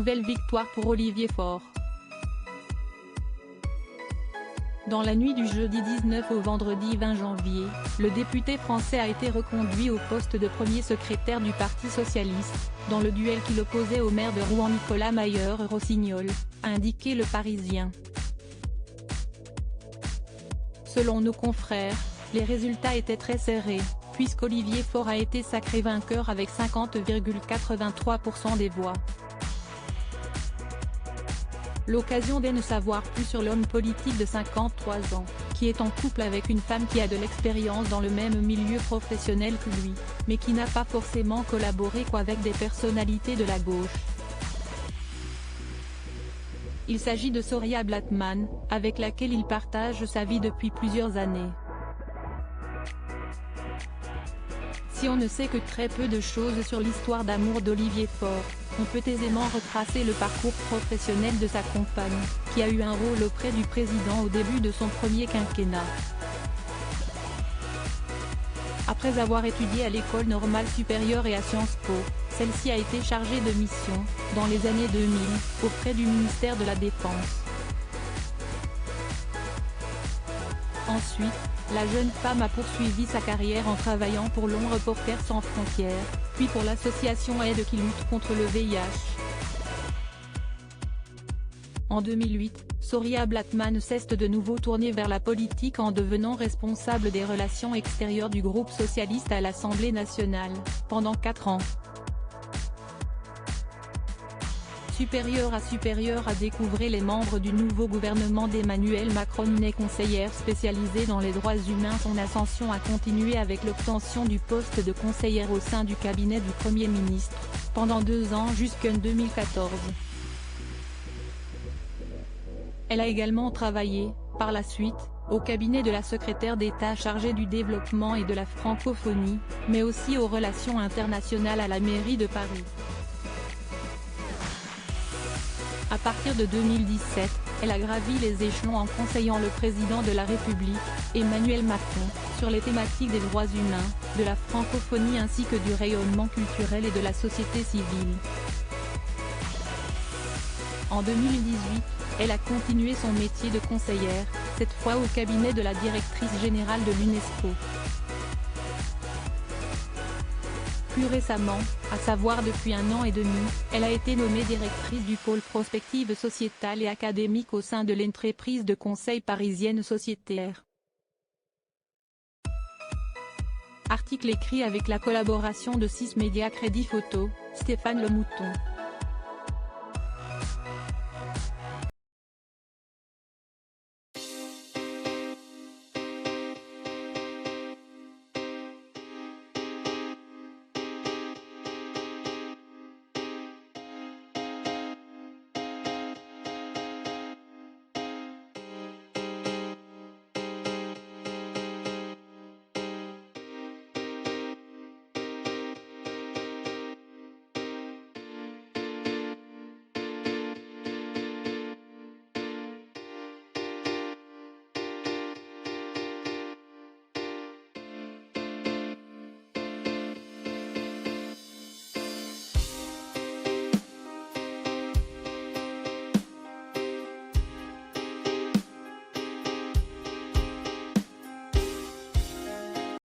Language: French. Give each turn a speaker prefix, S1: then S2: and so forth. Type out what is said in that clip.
S1: nouvelle victoire pour Olivier Faure. Dans la nuit du jeudi 19 au vendredi 20 janvier, le député français a été reconduit au poste de premier secrétaire du Parti socialiste, dans le duel qui l'opposait au maire de Rouen Nicolas Mayer-Rossignol, a indiqué Le Parisien. Selon nos confrères, les résultats étaient très serrés, puisqu'Olivier Faure a été sacré vainqueur avec 50,83% des voix. L'occasion de ne savoir plus sur l'homme politique de 53 ans, qui est en couple avec une femme qui a de l'expérience dans le même milieu professionnel que lui, mais qui n'a pas forcément collaboré qu'avec des personnalités de la gauche. Il s'agit de Soria Blattman, avec laquelle il partage sa vie depuis plusieurs années. Si on ne sait que très peu de choses sur l'histoire d'amour d'Olivier Faure, on peut aisément retracer le parcours professionnel de sa compagne, qui a eu un rôle auprès du président au début de son premier quinquennat. Après avoir étudié à l'École normale supérieure et à Sciences Po, celle-ci a été chargée de mission, dans les années 2000, auprès du ministère de la Défense. Ensuite, la jeune femme a poursuivi sa carrière en travaillant pour l'ONG Reporters sans frontières, puis pour l'association Aide qui lutte contre le VIH. En 2008, Soria Blattman s'est de nouveau tournée vers la politique en devenant responsable des relations extérieures du groupe socialiste à l'Assemblée nationale, pendant 4 ans. Supérieure à découvrir les membres du nouveau gouvernement d'Emmanuel Macron. Une conseillère spécialisée dans les droits humains. Son ascension a continué avec l'obtention du poste de conseillère au sein du cabinet du Premier ministre, pendant 2 ans jusqu'en 2014. Elle a également travaillé, par la suite, au cabinet de la secrétaire d'État chargée du développement et de la francophonie, mais aussi aux relations internationales à la mairie de Paris. À partir de 2017, elle a gravi les échelons en conseillant le président de la République, Emmanuel Macron, sur les thématiques des droits humains, de la francophonie ainsi que du rayonnement culturel et de la société civile. En 2018, elle a continué son métier de conseillère, cette fois au cabinet de la directrice générale de l'UNESCO. Plus récemment, à savoir depuis 1 an et demi, elle a été nommée directrice du pôle prospective sociétale et académique au sein de l'entreprise de conseil parisienne Sociétaire. Article écrit avec la collaboration de 6 médias Crédit Photo, Stéphane Le Mouton.